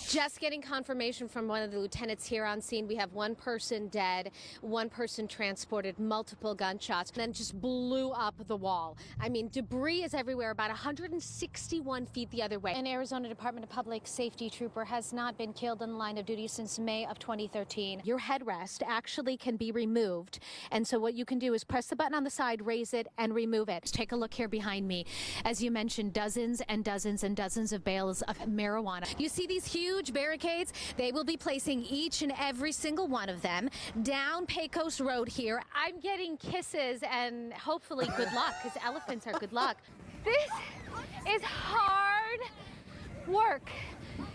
Just getting confirmation from one of the lieutenants here on scene. We have one person dead, one person transported, multiple gunshots, and then just blew up the wall. I mean, debris is everywhere, about 161 feet the other way. An Arizona Department of Public Safety trooper has not been killed in the line of duty since May of 2013. Your headrest actually can be removed, and so what you can do is press the button on the side, raise it, and remove it. Take a look here behind me. As you mentioned, dozens and dozens and dozens of bales of marijuana. You see these huge barricades? They will be placing each and every single one of them down Pecos Road here. I'm getting kisses and hopefully good luck, because elephants are good luck. This is hard work.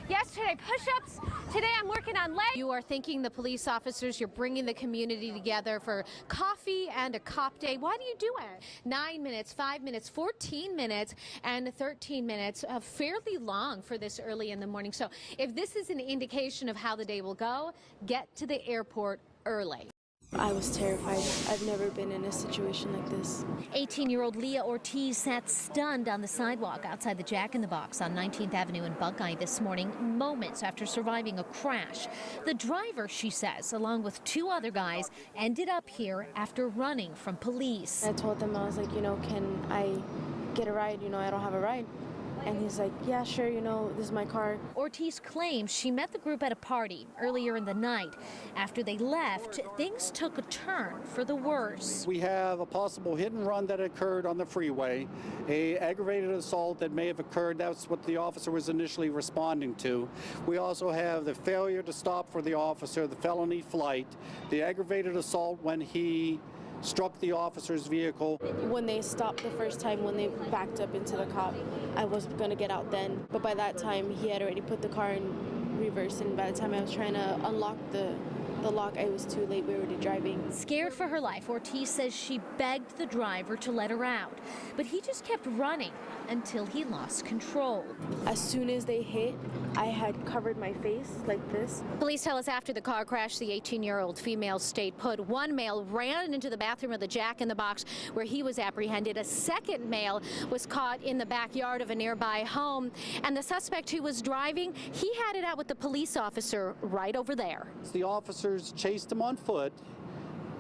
Yesterday, push-ups. Today, I'm working on legs. You are thanking the police officers. You're bringing the community together for coffee and a cop day. Why do you do it? 9 minutes, 5 minutes, 14 minutes, and 13 minutes. Fairly long for this early in the morning. So if this is an indication of how the day will go, get to the airport early. I was terrified. I've never been in a situation like this. 18-year-old Leah Ortiz sat stunned on the sidewalk outside the Jack in the Box on 19th Avenue in Buckeye this morning, moments after surviving a crash. The driver, she says, along with two other guys, ended up here after running from police. I told them, I was like, can I get a ride? I don't have a ride. And he's like, yeah, sure, this is my car. Ortiz claims she met the group at a party earlier in the night. After they left, things took a turn for the worse. We have a possible hit and run that occurred on the freeway, a aggravated assault that may have occurred. That's what the officer was initially responding to. We also have the failure to stop for the officer, the felony flight, the aggravated assault when he struck the officer's vehicle. When they stopped the first time, when they backed up into the cop, I was going to get out then. But by that time, he had already put the car in reverse, and by the time I was trying to unlock the lock, I was too late. We were already driving. Scared for her life, Ortiz says she begged the driver to let her out, but he just kept running until he lost control. As soon as they hit, I had covered my face like this. Police tell us after the car crash, the 18-year-old female stayed put. One male ran into the bathroom of the Jack in the Box where he was apprehended. A second male was caught in the backyard of a nearby home. And the suspect who was driving, he had it out with the police officer right over there. The officers chased him on foot.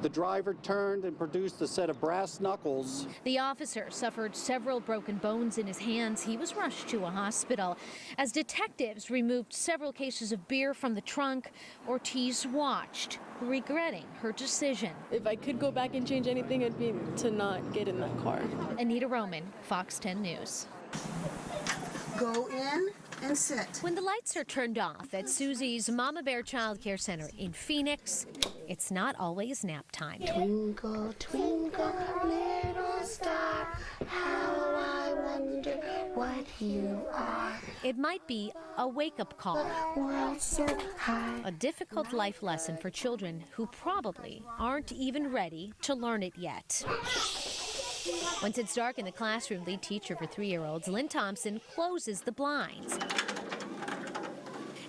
The driver turned and produced a set of brass knuckles. The officer suffered several broken bones in his hands. He was rushed to a hospital. As detectives removed several cases of beer from the trunk, Ortiz watched, regretting her decision. If I could go back and change anything, it'd be to not get in that car. Anita Roman, Fox 10 News. Go in and sit. When the lights are turned off at Susie's Mama Bear Child Care Center in Phoenix, it's not always nap time. Twinkle, twinkle, little star, how I wonder what you are. It might be a wake-up call. World so high. A difficult life lesson for children who probably aren't even ready to learn it yet. Once it's dark in the classroom, lead teacher for 3-year-olds Lynn Thompson closes the blinds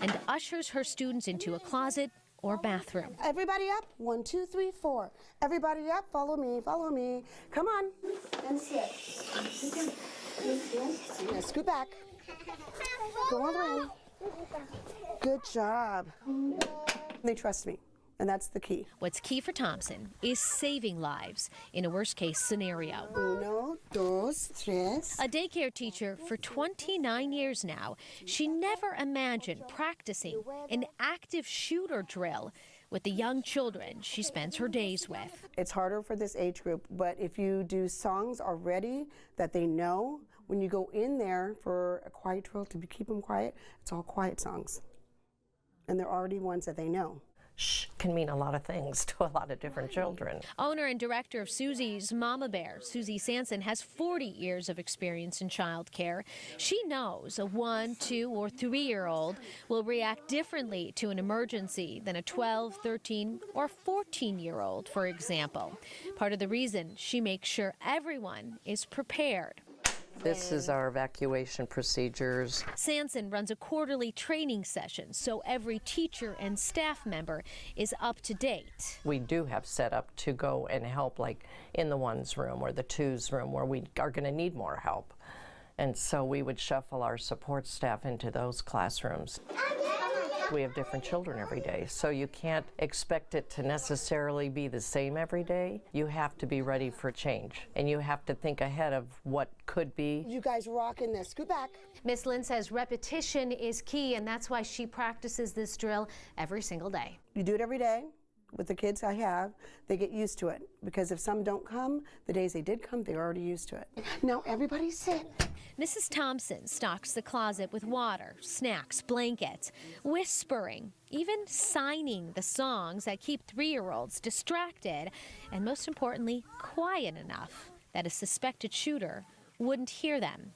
and ushers her students into a closet or bathroom. Everybody up. 1, 2, 3, 4. Everybody up. Follow me. Follow me. Come on. And sit. Now scoot back. Go on around. Good job. They trust me. And that's the key. What's key for Thompson is saving lives in a worst-case scenario. 1, 2, 3. A daycare teacher for 29 years now, she never imagined practicing an active shooter drill with the young children she spends her days with. It's harder for this age group, but if you do songs already that they know, when you go in there for a quiet drill to keep them quiet, it's all quiet songs. And they're already ones that they know. Shh can mean a lot of things to a lot of different children. Owner and director of Susie's Mama Bear, Susie Sanson, has 40 years of experience in child care. She knows a 1, 2, or 3-year-old will react differently to an emergency than a 12, 13, or 14-year-old, for example. Part of the reason she makes sure everyone is prepared. This is our evacuation procedures. Sanson runs a quarterly training session so every teacher and staff member is up to date. We do have set up to go and help, like in the 1's room or the 2's room where we are going to need more help. And so we would shuffle our support staff into those classrooms. we have different children every day, so you can't expect it to necessarily be the same every day. You have to be ready for change, and you have to think ahead of what could be. You guys rocking this. Scoot back. Miss Lynn says repetition is key, and that's why she practices this drill every single day. You do it every day. With the kids I have, they get used to it, because if some don't come, the days they did come, they're already used to it. Now everybody sit. Mrs. Thompson stocks the closet with water, snacks, blankets, whispering, even signing the songs that keep 3-year-olds distracted, and most importantly, quiet enough that a suspected shooter wouldn't hear them,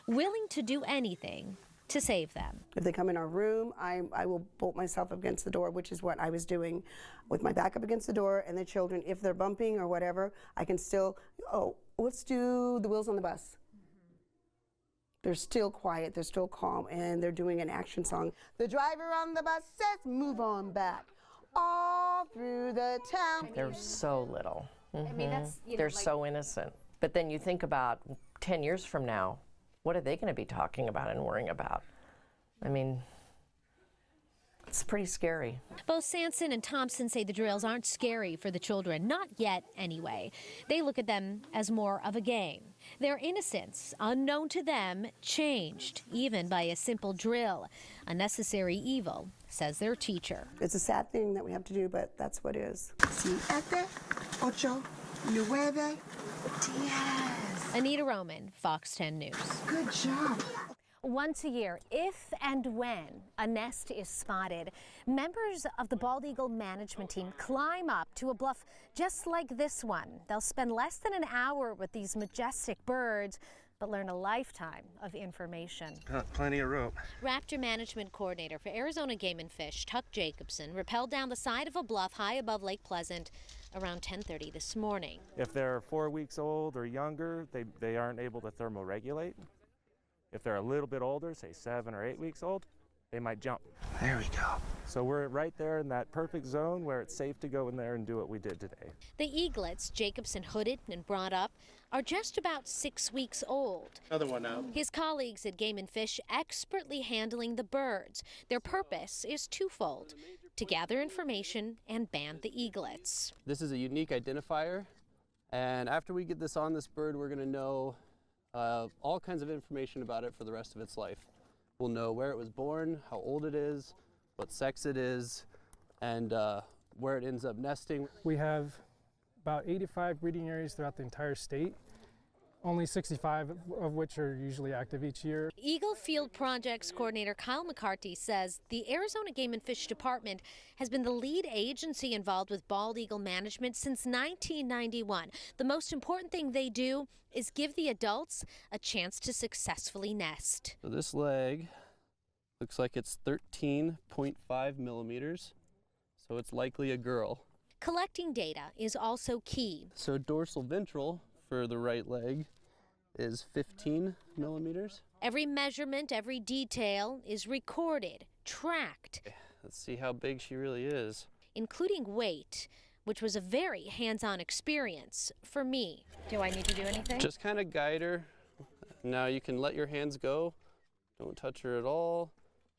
willing to do anything to save them. If they come in our room, I will bolt myself against the door, which is what I was doing with my back up against the door, and the children, if they're bumping or whatever, I can still, oh, let's do the Wheels on the Bus. They're still quiet, they're still calm, and they're doing an action song. The driver on the bus says, move on back, all through the town. They're so little. I mean, that's, They're so innocent. But then you think about 10 years from now, what are they going to be talking about and worrying about? I mean, it's pretty scary. Both Sanson and Thompson say the drills aren't scary for the children, not yet anyway. They look at them as more of a game. Their innocence, unknown to them, changed, even by a simple drill. A necessary evil, says their teacher. It's a sad thing that we have to do, but that's what it is. Siete, ocho, nueve, diez. Anita Roman, Fox 10 News. Good job. Once a year, if and when a nest is spotted, members of the Bald Eagle management team climb up to a bluff just like this one. They'll spend less than an hour with these majestic birds, but learn a lifetime of information. Plenty of rope. Raptor Management Coordinator for Arizona Game and Fish, Tuck Jacobson, rappelled down the side of a bluff high above Lake Pleasant around 10:30 this morning. If they're 4 weeks old or younger, they aren't able to thermoregulate. If they're a little bit older, say 7 or 8 weeks old, they might jump. There we go. So we're right there in that perfect zone where it's safe to go in there and do what we did today. The eaglets Jacobson hooded and brought up are just about 6 weeks old. Another one out. His colleagues at Game and Fish expertly handling the birds. Their purpose is twofold: to gather information and band the eaglets. This is a unique identifier, and after we get this on this bird, we're going to know all kinds of information about it for the rest of its life. We'll know where it was born, how old it is, what sex it is, and where it ends up nesting. We have about 85 breeding areas throughout the entire state, only 65 of which are usually active each year. Eagle Field Projects Coordinator Kyle McCarthy says the Arizona Game and Fish Department has been the lead agency involved with bald eagle management since 1991. The most important thing they do is give the adults a chance to successfully nest. So this leg looks like it's 13.5 millimeters, so it's likely a girl. Collecting data is also key. So dorsal ventral for the right leg is 15 millimeters. Every measurement, every detail is recorded, tracked. Let's see how big she really is. Including weight, which was a very hands-on experience for me. Do I need to do anything? Just kind of guide her. Now you can let your hands go. Don't touch her at all.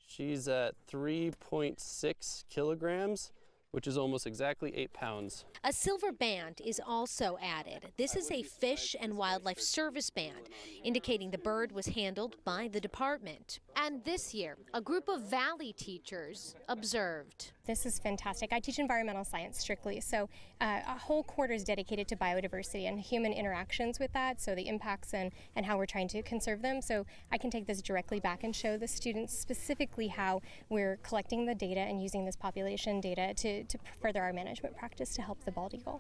She's at 3.6 kilograms, which is almost exactly 8 pounds. A silver band is also added. This is a Fish and Wildlife Service band, indicating the bird was handled by the department. And this year, a group of Valley teachers observed. This is fantastic. I teach environmental science strictly, so a whole quarter is dedicated to biodiversity and human interactions with that, so the impacts and how we're trying to conserve them. So I can take this directly back and show the students specifically how we're collecting the data and using this population data to further our management practice to help the bald eagle.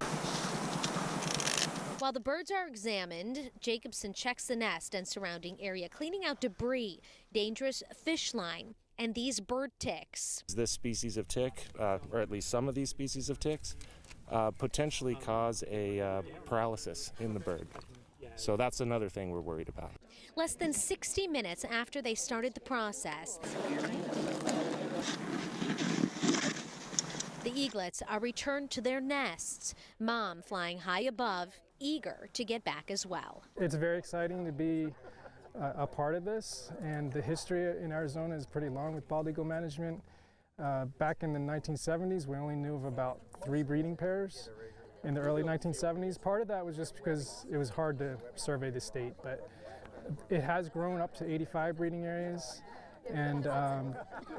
While the birds are examined, Jacobson checks the nest and surrounding area, cleaning out debris, dangerous fish line, and these bird ticks. This species of tick, or at least some of these species of ticks, potentially cause a paralysis in the bird. So that's another thing we're worried about. Less than 60 minutes after they started the process, the eaglets are returned to their nests, mom flying high above, eager to get back as well. It's very exciting to be a part of this, and the history in Arizona is pretty long with bald eagle management. Back in the 1970s, we only knew of about 3 breeding pairs. In the early 1970s, part of that was just because it was hard to survey the state, but it has grown up to 85 breeding areas, and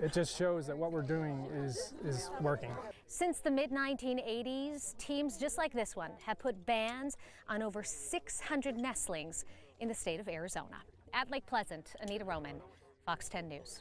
it just shows that what we're doing is working. Since the mid-1980s, teams just like this one have put bans on over 600 nestlings in the state of Arizona. At Lake Pleasant, Anita Roman, Fox 10 News.